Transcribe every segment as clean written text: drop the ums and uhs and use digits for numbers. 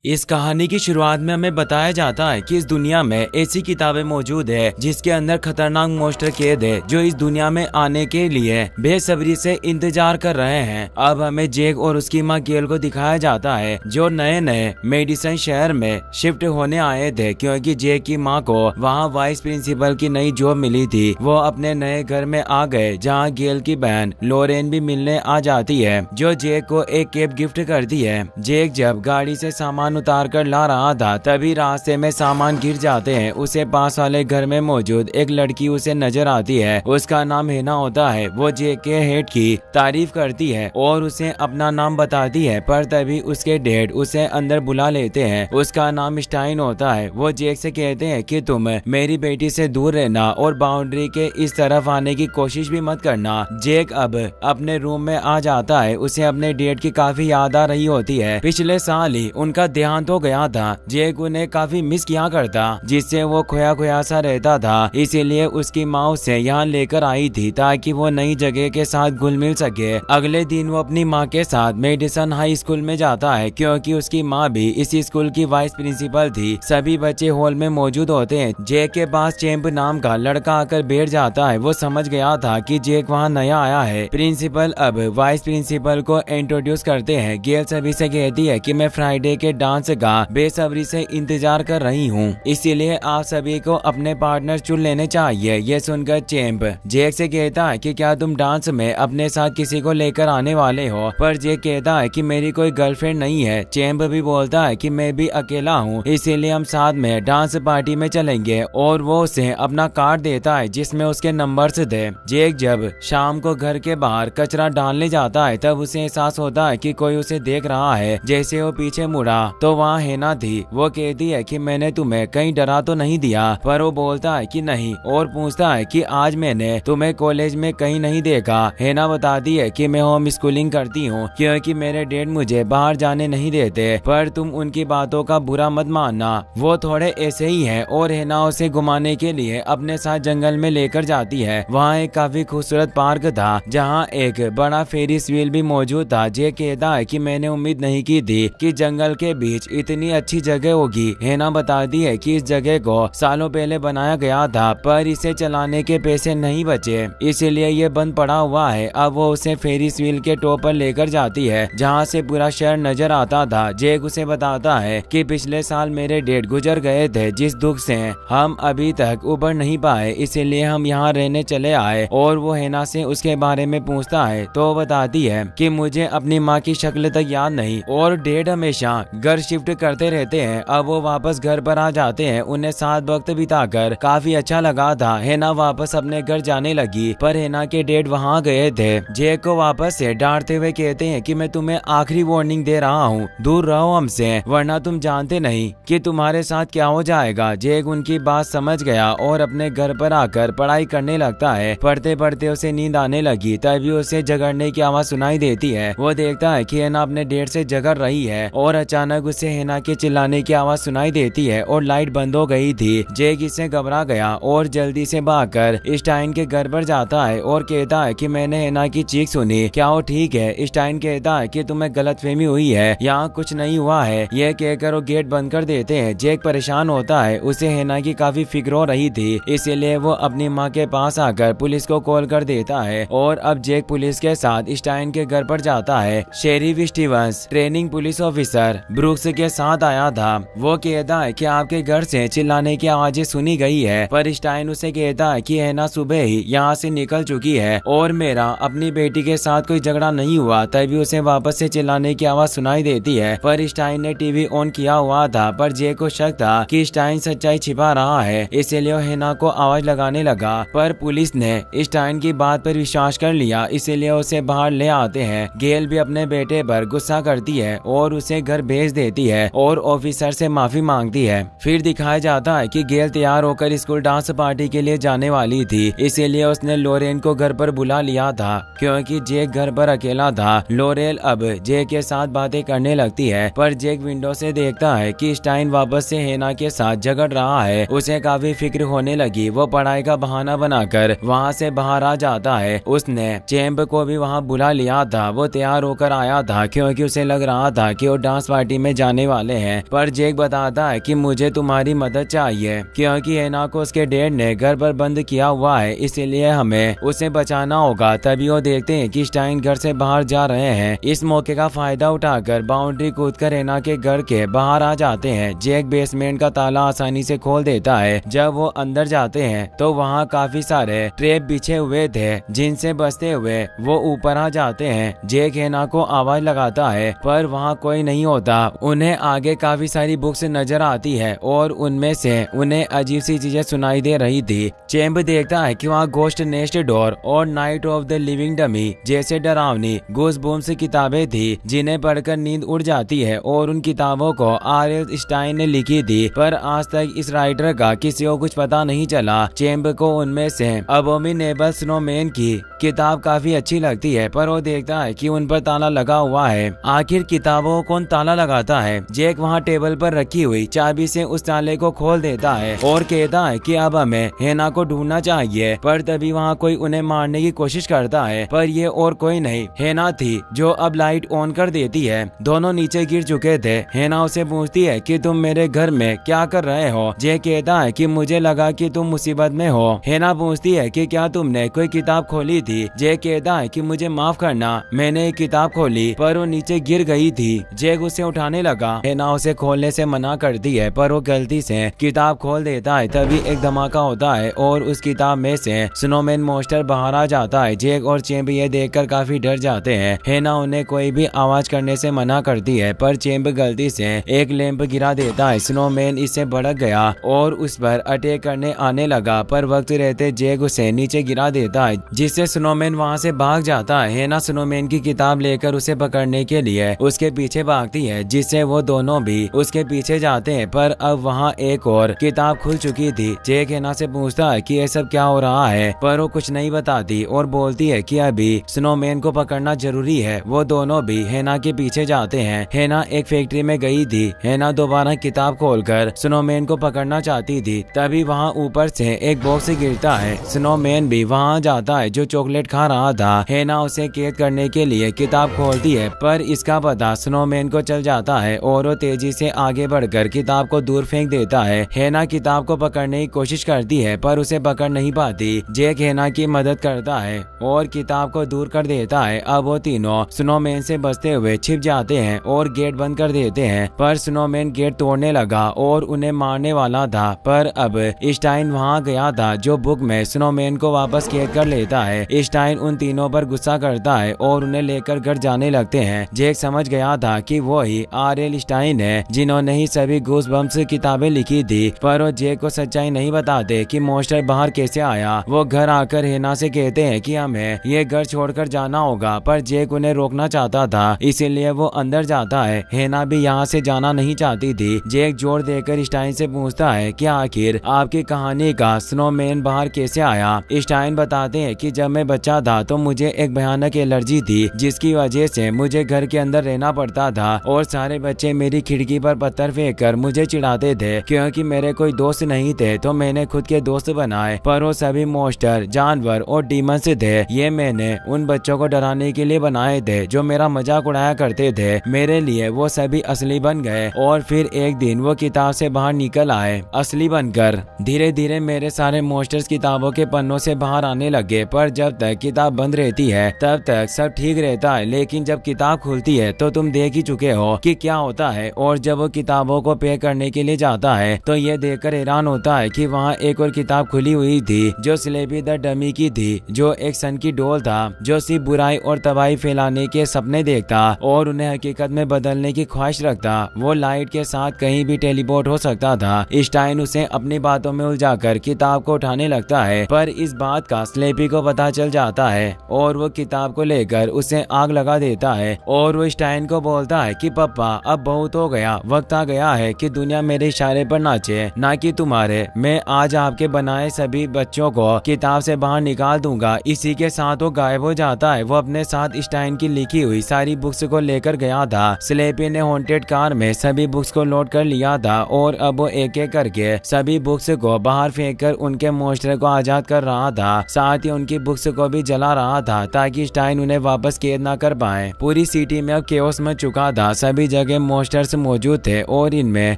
इस कहानी की शुरुआत में हमें बताया जाता है कि इस दुनिया में ऐसी किताबें मौजूद है जिसके अंदर खतरनाक मॉन्स्टर कैद है जो इस दुनिया में आने के लिए बेसब्री से इंतजार कर रहे हैं। अब हमें जैक और उसकी माँ गेल को दिखाया जाता है जो नए नए मेडिसन शहर में शिफ्ट होने आए थे क्योंकि जैक की माँ को वहाँ वाइस प्रिंसिपल की नई जॉब मिली थी। वो अपने नए घर में आ गए जहाँ गेल की बहन लोरेन भी मिलने आ जाती है जो जैक को एक कैब गिफ्ट करती है। जैक जब गाड़ी से सामान उतार कर ला रहा था तभी रास्ते में सामान गिर जाते हैं। उसे पास वाले घर में मौजूद एक लड़की उसे नजर आती है। उसका नाम हेना होता है। वो जैक के हेड की तारीफ करती है और उसे अपना नाम बताती है पर तभी उसके डैड उसे अंदर बुला लेते हैं। उसका नाम स्टाइन होता है। वो जैक से कहते हैं कि तुम मेरी बेटी से दूर रहना और बाउंड्री के इस तरफ आने की कोशिश भी मत करना। जैक अब अपने रूम में आ जाता है। उसे अपने डैड की काफी याद आ रही होती है। पिछले साल ही उनका देहांत हो गया था। जैक उन्हें काफी मिस किया करता जिससे वो खोया खोया सा रहता था। इसीलिए उसकी माँ उसे यहाँ लेकर आई थी ताकि वो नई जगह के साथ घुल मिल सके। अगले दिन वो अपनी माँ के साथ मेडिसन हाई स्कूल में जाता है क्योंकि उसकी माँ भी इसी स्कूल की वाइस प्रिंसिपल थी। सभी बच्चे हॉल में मौजूद होते हैं। जैक के पास चैंप नाम का लड़का आकर बैठ जाता है। वो समझ गया था कि जैक वहाँ नया आया है। प्रिंसिपल अब वाइस प्रिंसिपल को इंट्रोड्यूस करते हैं। गेल सभी से कहती है कि मैं फ्राइडे के डांस का बेसब्री से इंतजार कर रही हूँ, इसीलिए आप सभी को अपने पार्टनर चुन लेने चाहिए। ये सुनकर चैंप जैक से कहता है कि क्या तुम डांस में अपने साथ किसी को लेकर आने वाले हो, पर जैक कहता है कि मेरी कोई गर्लफ्रेंड नहीं है। चैंप भी बोलता है कि मैं भी अकेला हूँ, इसीलिए हम साथ में डांस पार्टी में चलेंगे और वो उसे अपना कार्ड देता है जिसमें उसके नंबर्स थे। जैक जब शाम को घर के बाहर कचरा डालने जाता है तब उसे एहसास होता है कि कोई उसे देख रहा है। जैसे वो पीछे मुड़ा तो वहाँ हेना थी। वो कहती है कि मैंने तुम्हें कहीं डरा तो नहीं दिया, पर वो बोलता है कि नहीं और पूछता है कि आज मैंने तुम्हें कॉलेज में कहीं नहीं देखा। हेना बताती है कि मैं होम स्कूलिंग करती हूँ क्योंकि मेरे डैड मुझे बाहर जाने नहीं देते, पर तुम उनकी बातों का बुरा मत मानना, वो थोड़े ऐसे ही हैं। और हेना उसे घुमाने के लिए अपने साथ जंगल में लेकर जाती है। वहाँ एक काफी खूबसूरत पार्क था जहाँ एक बड़ा फेरिस व्हील भी मौजूद था। जे कहता है कि मैंने उम्मीद नहीं की थी कि जंगल के बीच इतनी अच्छी जगह होगी। हेना बताती है कि इस जगह को सालों पहले बनाया गया था पर इसे चलाने के पैसे नहीं बचे, इसीलिए ये बंद पड़ा हुआ है। अब वो उसे फेरिस व्हील के टॉप पर लेकर जाती है जहाँ से पूरा शहर नजर आता था। जैक उसे बताता है कि पिछले साल मेरे डैड गुजर गए थे जिस दुख से हम अभी तक उबर नहीं पाए, इसीलिए हम यहाँ रहने चले आए। और वो हेना से उसके बारे में पूछता है तो वो बताती है कि मुझे अपनी माँ की शक्ल तक याद नहीं और डैड हमेशा घर शिफ्ट करते रहते हैं। अब वो वापस घर पर आ जाते हैं। उन्हें साथ वक्त बिताकर काफी अच्छा लगा था। हेना वापस अपने घर जाने लगी पर हेना के डैड वहाँ गए थे। जैक को वापस से डांटते हुए कहते हैं कि मैं तुम्हें आखिरी वार्निंग दे रहा हूँ, दूर रहो हमसे वरना तुम जानते नहीं कि तुम्हारे साथ क्या हो जाएगा। जैक उनकी बात समझ गया और अपने घर पर आकर पढ़ाई करने लगता है। पढ़ते पढ़ते उसे नींद आने लगी तभी उसे जगड़ने की आवाज सुनाई देती है। वो देखता है कि हेना अपने डैड से जगड़ रही है और अचानक उसे हेना के चिल्लाने की आवाज सुनाई देती है और लाइट बंद हो गई थी। जैक इससे घबरा गया और जल्दी से भागकर स्टाइन के घर पर जाता है और कहता है कि मैंने हेना की चीख सुनी, क्या वो ठीक है? स्टाइन कहता है कि तुम्हें गलतफहमी हुई है, यहाँ कुछ नहीं हुआ है। यह कहकर वो गेट बंद कर देते हैं। जैक परेशान होता है, उसे हेना की काफी फिक्र हो रही थी, इसीलिए वो अपनी माँ के पास आकर पुलिस को कॉल कर देता है। और अब जैक पुलिस के साथ स्टाइन के घर पर जाता है। Sheriff Stevens training police officer Brooks के साथ आया था। वो कहता है कि आपके घर से चिल्लाने की आवाजें सुनी गई है, पर स्टाइन उसे कहता है कि हेना सुबह ही यहाँ से निकल चुकी है और मेरा अपनी बेटी के साथ कोई झगड़ा नहीं हुआ। तभी उसे वापस से चिल्लाने की आवाज सुनाई देती है, पर स्टाइन ने टीवी ऑन किया हुआ था। पर जे को शक था कि स्टाइन सच्चाई छिपा रहा है, इसीलिए हेना को आवाज लगाने लगा। पर पुलिस ने स्टाइन की बात पर विश्वास कर लिया, इसीलिए उसे बाहर ले आते हैं। गेल भी अपने बेटे पर गुस्सा करती है और उसे घर भेज देती है और ऑफिसर से माफी मांगती है। फिर दिखाया जाता है कि गेल तैयार होकर स्कूल डांस पार्टी के लिए जाने वाली थी, इसीलिए उसने लोरेन को घर पर बुला लिया था क्योंकि जैक घर पर अकेला था। लोरेल अब जैक के साथ बातें करने लगती है, पर जैक विंडो से देखता है कि स्टाइन वापस से हेना के साथ झगड़ रहा है। उसे काफी फिक्र होने लगी। वो पढ़ाई का बहाना बनाकर वहाँ से बाहर आ जाता है। उसने चैंप को भी वहाँ बुला लिया था। वो तैयार होकर आया था क्योंकि उसे लग रहा था कि वो डांस पार्टी में में जाने वाले हैं, पर जेक बताता है कि मुझे तुम्हारी मदद चाहिए क्योंकि हेना को उसके डैड ने घर पर बंद किया हुआ है, इसीलिए हमें उसे बचाना होगा। तभी वो देखते हैं कि स्टाइन घर से बाहर जा रहे हैं। इस मौके का फायदा उठाकर बाउंड्री कूदकर हेना के घर के बाहर आ जाते हैं। जेक बेसमेंट का ताला आसानी से खोल देता है। जब वो अंदर जाते हैं तो वहाँ काफी सारे ट्रैप बिछे हुए थे, जिनसे बचते हुए वो ऊपर आ जाते हैं। जेक हेना को आवाज लगाता है पर वहाँ कोई नहीं होता। उन्हें आगे काफी सारी बुक्स नजर आती है और उनमें से उन्हें अजीब सी चीजें सुनाई दे रही थी। चैंप देखता है कि वहाँ गोस्ट नेस्ट डोर और night of the living dummy जैसे डरावनी गूज़बम्प्स किताबें थी, जिन्हें पढ़कर नींद उड़ जाती है। और उन किताबों को आर.एल. स्टाइन ने लिखी थी, पर आज तक इस राइटर का किसी को कुछ पता नहीं चला। चैंप को उनमें से अबोमिनेबल स्नोमैन की किताब काफी अच्छी लगती है, पर वो देखता है कि उन पर ताला लगा हुआ है। आखिर किताबों को कौन ताला लगाता है? जेक वहाँ टेबल पर रखी हुई चाबी से उस ताले को खोल देता है और कहता है कि अब हमें हेना को ढूंढना चाहिए। पर तभी वहाँ कोई उन्हें मारने की कोशिश करता है, पर ये और कोई नहीं हेना थी, जो अब लाइट ऑन कर देती है। दोनों नीचे गिर चुके थे। हेना उसे पूछती है कि तुम मेरे घर में क्या कर रहे हो? जेक कहता है कि मुझे लगा कि तुम मुसीबत में हो। हेना पूछती है कि क्या तुमने कोई किताब खोली थी? जेक कहता है कि मुझे माफ करना, मैंने एक किताब खोली पर वो नीचे गिर गई थी। जेक उसे उठाने लगा। हेना उसे खोलने से मना करती है, पर वो गलती से किताब खोल देता है। तभी एक धमाका होता है और उस किताब में से स्नोमैन मॉन्स्टर बाहर आ जाता है। जेक और चैंप ये देखकर काफी डर जाते हैं। हेना उन्हें कोई भी आवाज करने से मना करती है, पर चैंप गलती से एक लैंप गिरा देता है। स्नोमैन इससे भड़क गया और उस पर अटैक करने आने लगा, पर वक्त रहते जेक उसे नीचे गिरा देता है, जिससे स्नोमैन वहाँ से भाग जाता है। हेना स्नोमैन की किताब लेकर उसे पकड़ने के लिए उसके पीछे भागती है, जिससे वो दोनों भी उसके पीछे जाते हैं। पर अब वहाँ एक और किताब खुल चुकी थी। जेक हेना से पूछता है कि ये सब क्या हो रहा है, पर वो कुछ नहीं बताती और बोलती है कि अभी स्नोमैन को पकड़ना जरूरी है। वो दोनों भी हेना के पीछे जाते हैं। हेना एक फैक्ट्री में गई थी। हेना दोबारा किताब खोलकर स्नोमैन को पकड़ना चाहती थी। तभी वहाँ ऊपर से एक बॉक्स गिरता है। स्नोमैन भी वहाँ जाता है, जो चॉकलेट खा रहा था। हेना उसे कैद करने के लिए किताब खोलती है, पर इसका पता स्नोमैन को चल जाता है और वो तेजी से आगे बढ़कर किताब को दूर फेंक देता है। हेना किताब को पकड़ने की कोशिश करती है, पर उसे पकड़ नहीं पाती। जेक हेना की मदद करता है और किताब को दूर कर देता है। अब वो तीनों स्नोमैन से बचते हुए छिप जाते हैं और गेट बंद कर देते हैं, पर स्नोमैन गेट तोड़ने लगा और उन्हें मारने वाला था। पर अब स्टाइन वहाँ गया था, जो बुक में स्नोमैन को वापस कैद कर लेता है। स्टाइन उन तीनों पर गुस्सा करता है और उन्हें लेकर घर जाने लगते हैं। जेक समझ गया था कि वो ही आर.एल. स्टाइन है, जिन्होंने ही सभी गूज़बम्प्स किताबें लिखी थी, पर वो जेक को सच्चाई नहीं बताते कि मॉन्स्टर बाहर कैसे आया। वो घर आकर हेना से कहते हैं कि हमें ये घर छोड़कर जाना होगा, पर जेक उन्हें रोकना चाहता था, इसीलिए वो अंदर जाता है। हेना भी यहाँ से जाना नहीं चाहती थी। जेक जोर देकर स्टाइन से पूछता है कि आखिर आपकी कहानी का स्नोमैन बाहर कैसे आया। स्टाइन बताते हैं कि जब मैं बच्चा था तो मुझे एक भयानक एलर्जी थी, जिसकी वजह से मुझे घर के अंदर रहना पड़ता था और सारे बच्चे मेरी खिड़की पर पत्थर फेंककर मुझे चिढ़ाते थे। क्योंकि मेरे कोई दोस्त नहीं थे तो मैंने खुद के दोस्त बनाए, पर वो सभी मॉन्स्टर, जानवर और डीमंस थे। ये मैंने उन बच्चों को डराने के लिए बनाए थे जो मेरा मजाक उड़ाया करते थे। मेरे लिए वो सभी असली बन गए और फिर एक दिन वो किताब से बाहर निकल आए असली बनकर। धीरे धीरे मेरे सारे मॉन्स्टर्स किताबों के पन्नों से बाहर आने लगे, पर जब तक किताब बंद रहती है तब तक सब ठीक रहता है, लेकिन जब किताब खुलती है तो तुम देख ही चुके हो कि क्या होता है। और जब वो किताबों को पैक करने के लिए जाता है तो ये देखकर हैरान होता है कि वहाँ एक और किताब खुली हुई थी, जो स्लेपी द डमी की थी, जो एक सन की डोल था, जो सिर्फ बुराई और तबाही फैलाने के सपने देखता और उन्हें हकीकत में बदलने की ख्वाहिश रखता। वो लाइट के साथ कहीं भी टेलीपोर्ट हो सकता था। स्टाइन उसे अपनी बातों में उलझाकर किताब को उठाने लगता है, पर इस बात का स्लेपी को पता चल जाता है और वो किताब को लेकर उसे आग लगा देता है। और वो स्टाइन को बोलता है कि पापा अब बहुत हो गया, वक्त आ गया है कि दुनिया मेरे इशारे पर नाचे, ना कि तुम्हारे। मैं आज आपके बनाए सभी बच्चों को किताब से बाहर निकाल दूंगा। इसी के साथ वो गायब हो जाता है। वो अपने साथ स्टाइन की लिखी हुई सारी बुक्स को लेकर गया था। स्लेपी ने हॉन्टेड कार में सभी बुक्स को लोड कर लिया था और अब वो एक एक करके सभी बुक्स को बाहर फेंककर उनके मॉन्स्टर को आजाद कर रहा था। साथ ही उनकी बुक्स को भी जला रहा था ताकि स्टाइन उन्हें वापस कैद ना कर पाए। पूरी सिटी में अब केओस मच चुका था। सभी जगह मॉन्स्टर्स मौजूद थे और इनमें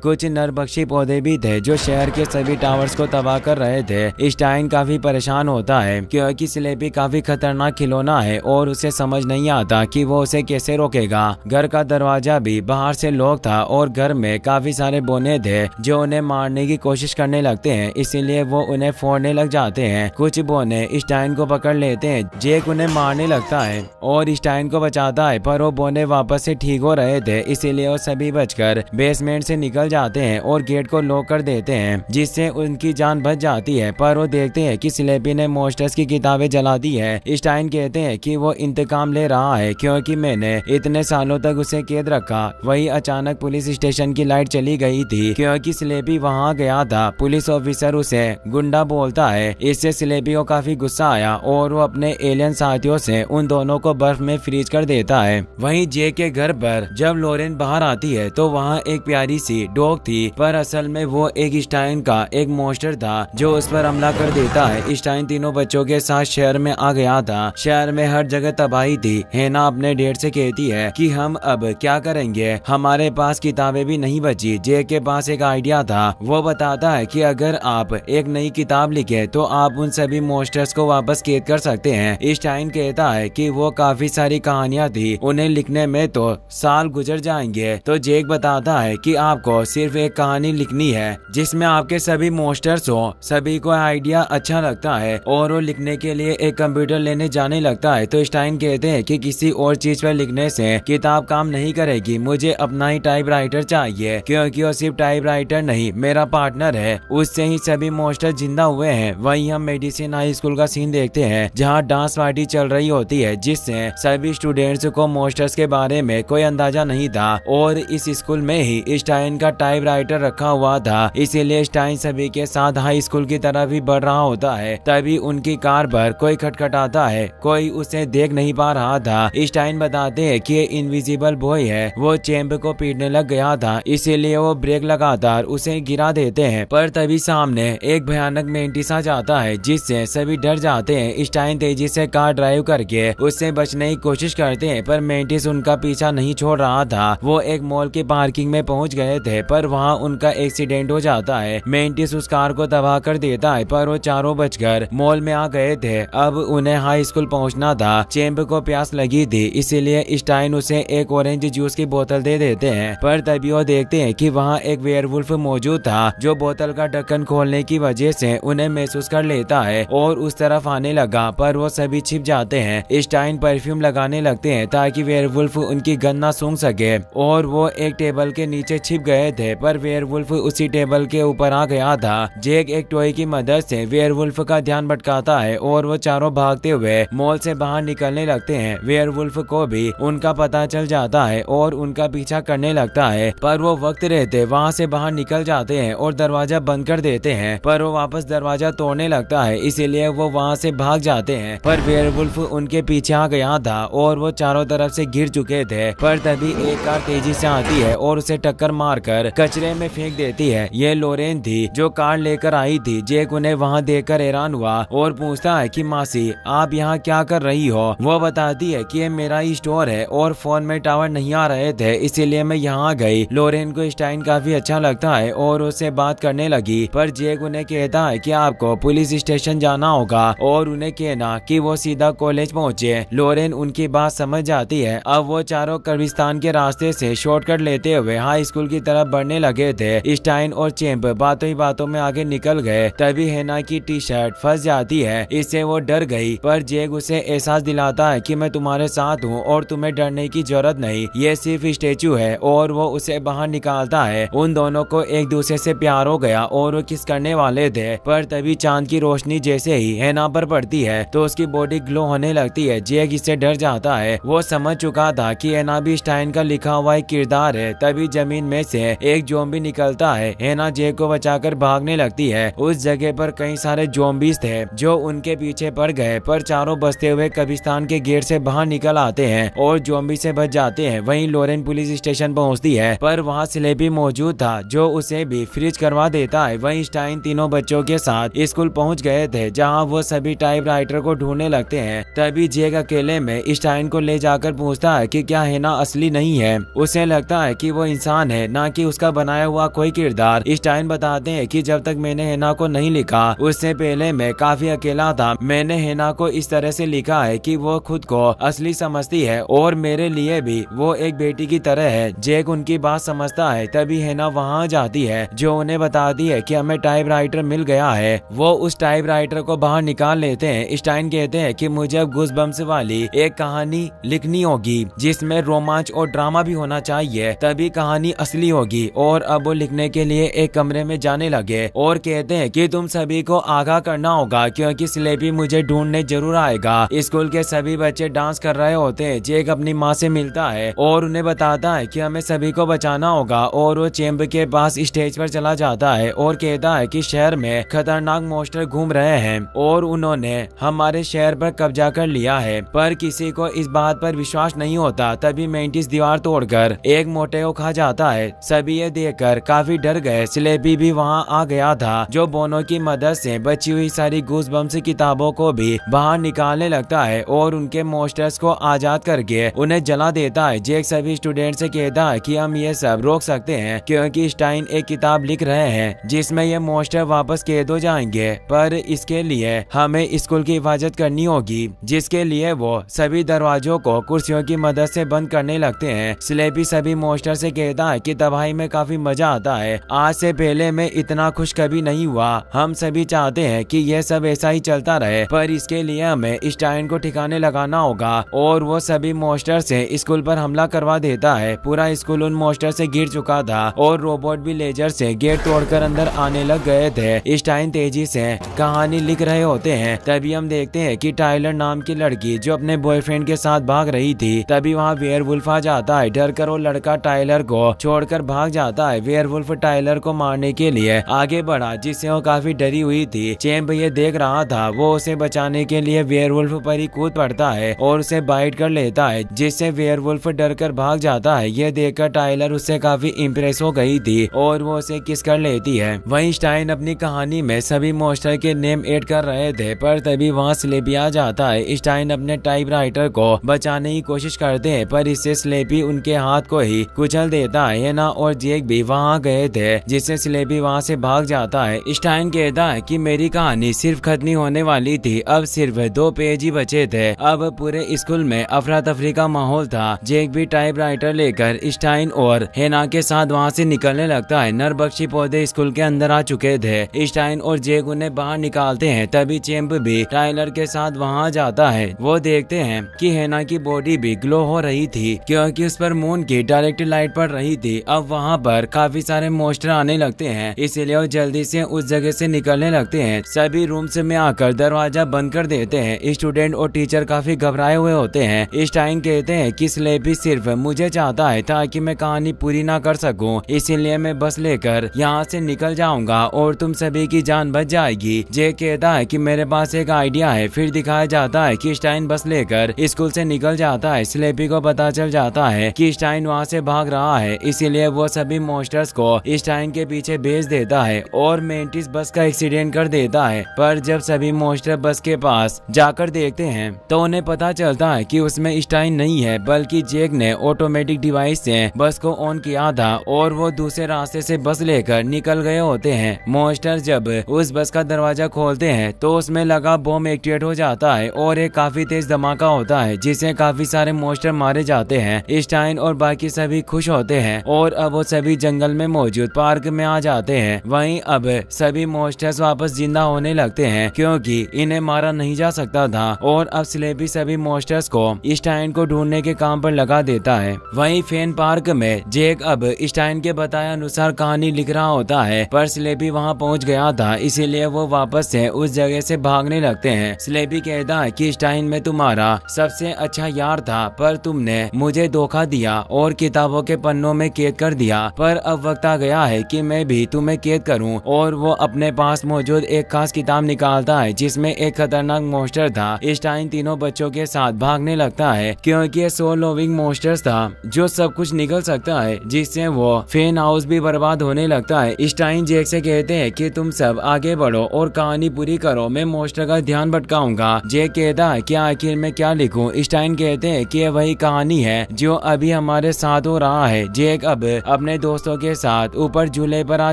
कुछ नरभक्षी पौधे भी थे जो शहर के सभी टावर्स को तबाह कर रहे थे। स्टाइन काफी परेशान होता है क्योंकि स्लेपी काफी खतरनाक खिलौना है और उसे समझ नहीं आता कि वो उसे कैसे रोकेगा। घर का दरवाजा भी बाहर से लॉक था और घर में काफी सारे बोने थे जो उन्हें मारने की कोशिश करने लगते हैं, इसीलिए वो उन्हें फोड़ने लग जाते हैं। कुछ बोने स्टाइन को पकड़ लेते हैं। जेक उन्हें मारने लगता है और स्टाइन को बचाता है, पर वो बोने वापस से ठीक हो रहे थे, इसीलिए वो सभी बचकर बेसमेंट से निकल जाते हैं और गेट को लॉक कर देते हैं, जिससे उनकी जान बच जाती है। पर वो देखते हैं कि स्लेपी ने मॉन्स्टर्स की किताबें जला दी है। स्टाइन कहते हैं कि वो इंतकाम ले रहा है क्योंकि मैंने इतने सालों तक उसे कैद रखा। वही अचानक पुलिस स्टेशन की लाइट चली गई थी क्योंकि स्लेपी वहां गया था। पुलिस ऑफिसर उसे गुंडा बोलता है। इससे स्लेपी को काफी गुस्सा आया और वो अपने एलियन साथियों से उन दोनों को बर्फ में फ्रीज कर देता है। वहीं जे के घर पर जब लॉरेन बाहर आती है तो वहाँ एक प्यारी सी डॉग थी, पर असल में वो एक स्टाइन का एक मॉन्स्टर था जो उस पर हमला कर देता है। स्टाइन तीनों बच्चों के साथ शहर में आ गया था। शहर में हर जगह तबाही थी। हेना अपने डैड से कहती है कि हम अब क्या करेंगे, हमारे पास किताबें भी नहीं बची। जे के पास एक आइडिया था। वो बताता है कि अगर आप एक नई किताब लिखे तो आप उन सभी मॉन्स्टर्स को वापस कैद कर सकते हैं। स्टाइन कहता है कि वो काफी सारी कहानियां थी, उन्हें लिखने में तो साल गुजर जाएंगे। तो जेक बताता है कि आपको सिर्फ एक कहानी लिखनी है जिसमें आपके सभी मॉन्स्टर्स हो। सभी को आइडिया अच्छा लगता है और वो लिखने के लिए एक कंप्यूटर लेने जाने लगता है। तो स्टाइन कहते हैं कि किसी और चीज पर लिखने से किताब काम नहीं करेगी, मुझे अपना ही टाइपराइटर चाहिए क्योंकि वो सिर्फ टाइपराइटर नहीं मेरा पार्टनर है, उससे ही सभी मॉन्स्टर जिंदा हुए हैं। वहीं हम मेडिसिन हाई स्कूल का सीन देखते हैं जहाँ डांस पार्टी चल रही होती है जिससे सभी स्टूडेंट्स को मॉन्स्टर्स के बारे में कोई अंदाजा नहीं था और इस स्कूल में ही स्टाइन का टाइपराइटर रखा हुआ था, इसीलिए स्टाइन सभी के साथ हाई स्कूल की तरफ भी बढ़ रहा होता है। तभी उनकी कार पर कोई खटखटाता है, कोई उसे देख नहीं पा रहा था। स्टाइन बताते हैं कि इनविजिबल बॉय है, वो चैंप को पीटने लग गया था, इसीलिए वो ब्रेक लगातार उसे गिरा देते हैं। पर तभी सामने एक भयानक मेंटिस आ जाता है जिससे सभी डर जाते हैं। स्टाइन तेजी से कार ड्राइव करके उससे बचने की कोशिश करते हैं, पर मेंटिस उनका पीछा नहीं छोड़ रहा था। वो एक मॉल के पार्किंग में पहुंच गए थे, पर वहां उनका एक्सीडेंट हो जाता है। मेंटिस उस कार को तबाह कर देता है, पर वो चारों बचकर मॉल में आ गए थे। अब उन्हें हाई स्कूल पहुंचना था। चैंप को प्यास लगी थी, इसीलिए स्टाइन उसे एक ऑरेंज जूस की बोतल दे देते हैं। पर तभी वो देखते हैं कि वहाँ एक वेयरवुल्फ मौजूद था जो बोतल का ढक्कन खोलने की वजह से उन्हें महसूस कर लेता है और उस तरफ आने लगा, पर वो सभी छिप जाते हैं। स्टाइन परफ्यूम लगाने लगते हैं ताकि वेयरवुल्फ उनकी गंध न सूंघ सके और वो एक टेबल के नीचे छिप गए थे, पर वेयरवुल्फ उसी टेबल के ऊपर आ गया था। जेक एक टॉय की मदद से वेयरवुल्फ का ध्यान भटकाता है और वो चारों भागते हुए मॉल से बाहर निकलने लगते हैं। वेयरवुल्फ को भी उनका पता चल जाता है और उनका पीछा करने लगता है, पर वो वक्त रहते वहाँ से बाहर निकल जाते हैं और दरवाजा बंद कर देते हैं। पर वो वापस दरवाजा तोड़ने लगता है, इसीलिए वो वहाँ से भाग जाते हैं। पर वेयरवुल्फ उनके पीछे आ गया था और वो चारों तरफ से गिर चुके थे। पर तभी एक कार तेजी से आती है और उसे टक्कर मारकर कचरे में फेंक देती है। ये लॉरेन थी जो कार लेकर आई थी। जेक उन्हें वहाँ देखकर हैरान हुआ और पूछता है कि मासी आप यहाँ क्या कर रही हो। वो बताती है कि ये मेरा ही स्टोर है और फोन में टावर नहीं आ रहे थे, इसीलिए मैं यहाँ आ गई। लॉरेन को स्टाइन काफी अच्छा लगता है और उससे बात करने लगी, पर जेक उन्हें कहता है कि आपको पुलिस स्टेशन जाना होगा और उन्हें कहना कि वो सीधा कॉलेज पहुँचे। लॉरेन उनकी बात समझ जाती है। अब वो चारों कब्रिस्तान के रास्ते से शॉर्टकट लेते हुए हाई स्कूल की तरफ बढ़ने लगे थे। स्टाइन और चैंप बातों ही बातों में आगे निकल गए। तभी हेना की टी शर्ट फंस जाती है, इससे वो डर गई, पर जेक उसे एहसास दिलाता है कि मैं तुम्हारे साथ हूँ और तुम्हें डरने की जरूरत नहीं, ये सिर्फ स्टेचू है, और वो उसे बाहर निकालता है। उन दोनों को एक दूसरे से प्यार हो गया और वो किस करने वाले थे, पर तभी चांद की रोशनी जैसे ही हेना पर पड़ती है तो उसकी बॉडी ग्लो होने लगती है। जेक इससे डर जाता है। वो समझ चुका था कि हेना भी स्टाइन का लिखा हुआ एक किरदार है। तभी जमीन में से एक ज़ॉम्बी निकलता है। हेना जेक को बचाकर भागने लगती है। उस जगह पर कई सारे ज़ॉम्बीज थे जो उनके पीछे पड़ गए, पर चारों बचते हुए कब्रिस्तान के गेट से बाहर निकल आते हैं और ज़ॉम्बी से बच जाते हैं। वहीं लॉरेन पुलिस स्टेशन पहुंचती है, पर वहां स्लेपी मौजूद था जो उसे भी फ्रीज करवा देता है। वहीं स्टाइन तीनों बच्चों के साथ स्कूल पहुंच गए थे जहां वो सभी टाइपराइटर को ढूंढने लगते हैं। तभी जेक अकेले में स्टाइन को ले जाकर पूछता है कि क्या हेना असली नहीं है। उसे लगता है कि वो इंसान है, ना कि उसका बनाया हुआ कोई किरदार। स्टाइन बताते हैं कि जब तक मैंने हेना को नहीं लिखा उससे पहले मैं काफी अकेला था। मैंने हेना को इस तरह से लिखा है कि वो खुद को असली समझती है और मेरे लिए भी वो एक बेटी की तरह है। जैक उनकी बात समझता है। तभी हेना वहाँ जाती है जो उन्हें बताती है कि हमें टाइपराइटर मिल गया है। वो उस टाइपराइटर को बाहर निकाल लेते हैं। स्टाइन कहते हैं कि मुझे अब गूज़बम्प्स वाली एक कहानी लिखनी होगी जिसमें रोमांच और ड्रामा भी होना चाहिए, तभी कहानी असली होगी। और अब वो लिखने के लिए एक कमरे में जाने लगे और कहते हैं कि तुम सभी को आगाह करना होगा क्योंकि स्लेपी मुझे ढूंढने जरूर आएगा। स्कूल के सभी बच्चे डांस कर रहे होते हैं। जेक अपनी माँ से मिलता है और उन्हें बताता है कि हमें सभी को बचाना होगा और वो चैंप के पास स्टेज पर चला जाता है और कहता है कि शहर में खतरनाक मॉन्स्टर घूम रहे हैं और उन्होंने हमारे शहर पर कब्जा कर लिया है। पर किसी को इस बात पर विश्वास नहीं होता। तभी मेंटिस दीवार तोड़कर एक मोटे को खा जाता है। सभी ये देखकर काफी डर गए। स्लेपी भी वहाँ आ गया था जो बोनो की मदद से बची हुई सारी गूज़बम्प्स किताबों को भी बाहर निकालने लगता है और उनके मॉन्स्टर्स को आजाद करके उन्हें जला देता है। जेक सभी स्टूडेंट से कहता है कि हम ये सब रोक सकते हैं क्योंकि स्टाइन एक किताब लिख रहे हैं जिसमें ये मॉन्स्टर वापस कैद हो जाएंगे, पर इसके लिए हमें स्कूल की हिफाजत करनी होगी, जिसके लिए वो सभी दरवाजों को कुर्सियों की मदद से बंद करने लगते हैं। स्लेपी सभी मॉन्स्टर से कहता है कि तबाही में काफी मजा आता है। आज से पहले मैं इतना खुश कभी नहीं हुआ। हम सभी चाहते हैं कि यह सब ऐसा ही चलता रहे, पर इसके लिए हमें स्टाइन को ठिकाने लगाना होगा। और वो सभी मॉन्स्टर से स्कूल पर हमला करवा देता है। पूरा स्कूल उन मॉन्स्टर से गिर चुका था और रोबोट भी लेजर से गेट तोड़कर अंदर आने लग गए थे। स्टाइन तेजी से कहानी लिख रहे होते हैं। तभी हम देखते हैं कि टाइलर नाम की लड़की जो अपने बॉयफ्रेंड के साथ भाग रही थी, तभी वहाँ वेयरवुल्फ आ जाता है। डर कर वो लड़का टाइलर को छोड़कर भाग जाता है। वेयरवुल्फ टाइलर को मारने के लिए आगे बढ़ा जिससे वो काफी डरी हुई थी। चैंप ये देख रहा था। वो उसे बचाने के लिए वेयरवुल्फ पर ही कूद पड़ता है और उसे बाइट कर लेता है जिससे वेयरवुल्फ डर कर भाग जाता है। ये देखकर टाइलर उससे काफी इम्प्रेस हो गई थी और वो उसे किस कर लेती है। वहीं स्टाइन अपनी कहानी में सभी मॉन्स्टर के नेम ऐड कर रहे थे, पर तभी वहाँ स्लेपी आ जाता है। स्टाइन अपने टाइपराइटर को बचाने की कोशिश करते हैं, पर इससे स्लेपी उनके हाथ को ही कुचल देता है। हेना और जेक भी वहाँ गए थे जिससे स्लेपी वहाँ से भाग जाता है। स्टाइन कहता है कि मेरी कहानी सिर्फ खत्म होने वाली थी, अब सिर्फ 2 पेज ही बचे थे। अब पूरे स्कूल में अफरा तफरी का माहौल था। जेक भी टाइपराइटर लेकर स्टाइन और हेना के साथ वहाँ से निकलने लगता है। नरबख्शी पौधे स्कूल के अंदर आ चुके थे। स्टाइन और जेक उन्हें बाहर निकालते हैं। तभी चैंप भी टाइलर के साथ वहाँ जाता है। वो देखते हैं कि हेना की बॉडी भी ग्लो हो रही थी क्योंकि उस पर मून की डायरेक्ट लाइट पड़ रही थी। अब वहाँ पर काफी सारे मॉन्स्टर आने लगते हैं, इसलिए वो जल्दी से उस जगह से निकलने लगते हैं। सभी रूम्स में आकर दरवाजा बंद कर देते हैं। स्टूडेंट और टीचर काफी घबराए हुए होते हैं। स्टाइन कहते हैं कि स्लेपी सिर्फ मुझे चाहता है ताकि मैं कहानी पूरी ना कर सकूं, इसीलिए मैं बस लेकर यहाँ से निकल जाऊंगा और तुम सभी की जान बच जाएगी। जेक कहता है कि मेरे पास एक आइडिया है। फिर दिखाया जाता है कि स्टाइन बस लेकर स्कूल से निकल जाता है। स्लेपी को पता चल जाता है कि स्टाइन वहाँ से भाग रहा है, इसीलिए वो सभी मॉन्स्टर्स को स्टाइन के पीछे भेज देता है और मेंटिस बस का एक्सीडेंट कर देता है। पर जब सभी मॉन्स्टर बस के पास जाकर देखते हैं तो उन्हें पता चलता है कि उसमें स्टाइन नहीं है, बल्कि जेक ने ऑटोमेटिक डिवाइस से बस को ऑन किया था और वो दूसरे रास्ते से बस लेकर निकल गए होते हैं। मॉन्स्टर जब उस बस का दरवाजा खोलते हैं तो उसमें लगा बॉम्ब एक्टिवेट हो जाता है और एक काफी तेज धमाका होता है जिससे काफी सारे मॉन्स्टर मारे जाते हैं। स्टाइन और बाकी सभी खुश होते हैं और अब वो सभी जंगल में मौजूद पार्क में आ जाते हैं। वहीं अब सभी मॉन्स्टर्स वापस जिंदा होने लगते हैं क्योंकि इन्हें मारा नहीं जा सकता था और अब स्लेपी सभी मॉन्स्टर्स को स्टाइन को ढूंढने के काम पर लगा देता है। वहीं फेन पार्क में जेक अब स्टाइन के बताए अनुसार कहानी लिख रहा होता है, पर स्लेपी वहां पहुंच गया था, इसीलिए वो वापस से उस जगह से भागने लगते हैं। स्लेपी कहता है कि स्टाइन में तुम्हारा सबसे अच्छा यार था, पर तुमने मुझे धोखा दिया और किताबों के पन्नों में कैद कर दिया। पर अब वक्त आ गया है कि मैं भी तुम्हें कैद करूं। और वो अपने पास मौजूद एक खास किताब निकालता है जिसमें एक खतरनाक मॉन्स्टर था। स्टाइन तीनों बच्चों के साथ भागने लगता है क्योंकि ये सोल लोविंग मॉन्स्टर था जो सब कुछ निकल सकता है, जिससे वो फेन हाउस भी बर्बाद होने लगता है। स्टाइन जेक से कहते हैं कि तुम सब आगे बढ़ो और कहानी पूरी करो, मैं मॉन्स्टर का ध्यान भटकाऊंगा। जेक कहता है कि आखिर में क्या लिखूं। स्टाइन कहते हैं कि वही कहानी है जो अभी हमारे साथ हो रहा है। जेक अब अपने दोस्तों के साथ ऊपर झूले पर आ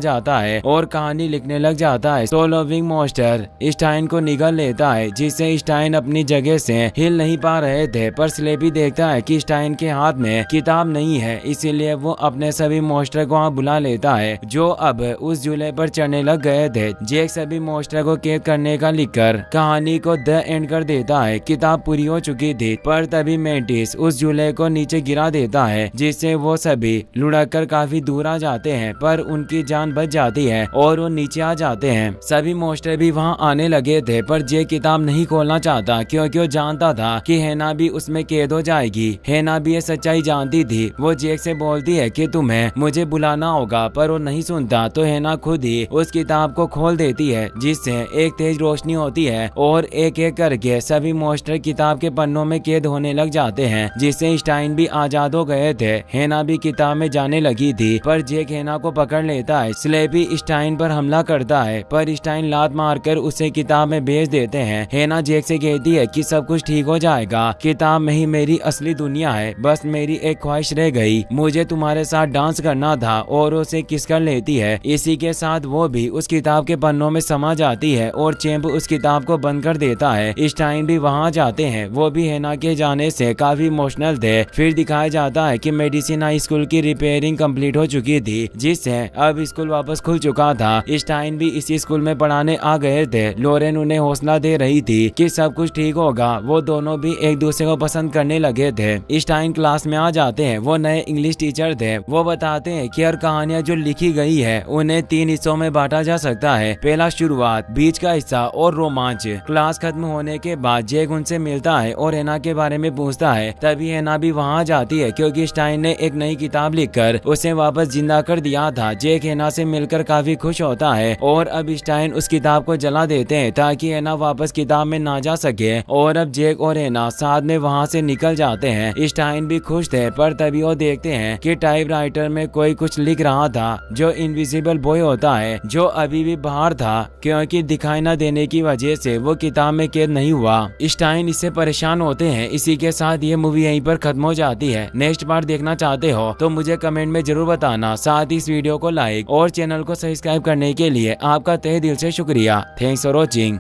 जाता है और कहानी लिखने लग जाता है। सोलोविंग मॉन्स्टर स्टाइन को निगल लेता है, जिससे स्टाइन अपनी जगह से हिल नहीं पा रहे थे। पर स्लेपी देखता है कि स्टाइन के हाथ में किताब नहीं है, इसीलिए वो अपने सभी मॉन्स्टर को वहाँ बुला लेता है जो अब उस झूले पर चढ़ने लग गए थे। जेक सभी मॉन्स्टर को कैद करने का लिखकर कहानी को द एंड कर देता है। किताब पूरी हो चुकी थी, पर तभी मेंटिस उस झूले को नीचे गिरा देता है, जिससे वो सभी लुढ़क कर काफी दूर आ जाते हैं। पर उनकी जान बच जाती है और वो नीचे आ जाते हैं। सभी मॉन्स्टर भी वहाँ आने लगे थे, पर जेक किताब नहीं खोलना चाहता क्योंकि वो जानता था कि हेना भी उसमें कैद हो जाएगी। हेना भी ये सच्चाई जानती थी। वो जेक से बोलती है कि तुम्हें मुझे बुलाना होगा, पर वो नहीं सुनता। तो हेना खुद ही उस किताब को खोल देती है, जिससे एक तेज रोशनी होती है और एक एक करके सभी मॉन्स्टर किताब के पन्नों में कैद होने लग जाते हैं, जिससे स्टाइन भी आजाद हो गए थे। हेना भी किताब में जाने लगी थी, पर जेक हेना को पकड़ लेता है। स्लेपी स्टाइन पर हमला करता है, पर स्टाइन लात मारकर उसे किताब में भेज देते हैं। हेना जेक से कहती है कि सब कुछ ठीक हो जाएगा, किताब में ही मेरी असली दुनिया है, बस मेरी एक ख्वाहिश रह गई, मुझे तुम्हारे साथ डांस करना था, और उसे किस कर लेती है। इसी के साथ वो भी उस किताब के पन्नों में समा जाती है और चैंप उस किताब को बंद कर देता है। स्टाइन भी वहाँ जाते हैं, वो भी हेना के जाने से काफी इमोशनल थे। फिर दिखाया जाता है कि मेडिसिन हाई स्कूल की रिपेयरिंग कंप्लीट हो चुकी थी, जिससे अब स्कूल वापस खुल चुका था। स्टाइन भी इसी स्कूल में पढ़ाने आ गए थे। लोरेन उन्हें हौसला दे रही थी कि सब कुछ ठीक होगा। वो दोनों भी एक दूसरे को पसंद करने लगे थे। स्टाइन क्लास में आ जाते हैं। वो नए इंग्लिश टीचर थे। वो बताते हैं कि हर कहानियां जो लिखी गई है उन्हें 3 हिस्सों में बांटा जा सकता है। पहला शुरुआत, बीच का हिस्सा और रोमांच। क्लास खत्म होने के बाद जेक उनसे मिलता है और हेना के बारे में पूछता है। तभी हेना भी वहाँ जाती है क्योंकि स्टाइन ने एक नई किताब लिखकर उसे वापस जिंदा कर दिया था। जेक हेना से मिलकर काफी खुश होता है और अब स्टाइन उस किताब को जला देते हैं ताकि हेना वापस किताब में ना जा सके। और अब जेक और हेना साथ में वहाँ से निकल जाते हैं। स्टाइन भी खुश थे, पर तभी वो देखते हैं कि टाइपराइटर में कोई कुछ लिख रहा था जो इनविजिबल बॉय होता है, जो अभी भी बाहर था क्योंकि दिखाई न देने की वजह से वो किताब में कैद नहीं हुआ। स्टाइन इससे परेशान होते हैं। इसी के साथ ये मूवी यहीं पर खत्म हो जाती है। नेक्स्ट पार्ट देखना चाहते हो तो मुझे कमेंट में जरूर बताना। साथ ही इस वीडियो को लाइक और चैनल को सब्सक्राइब करने के लिए आपका तहे दिल से शुक्रिया। Thanks for watching.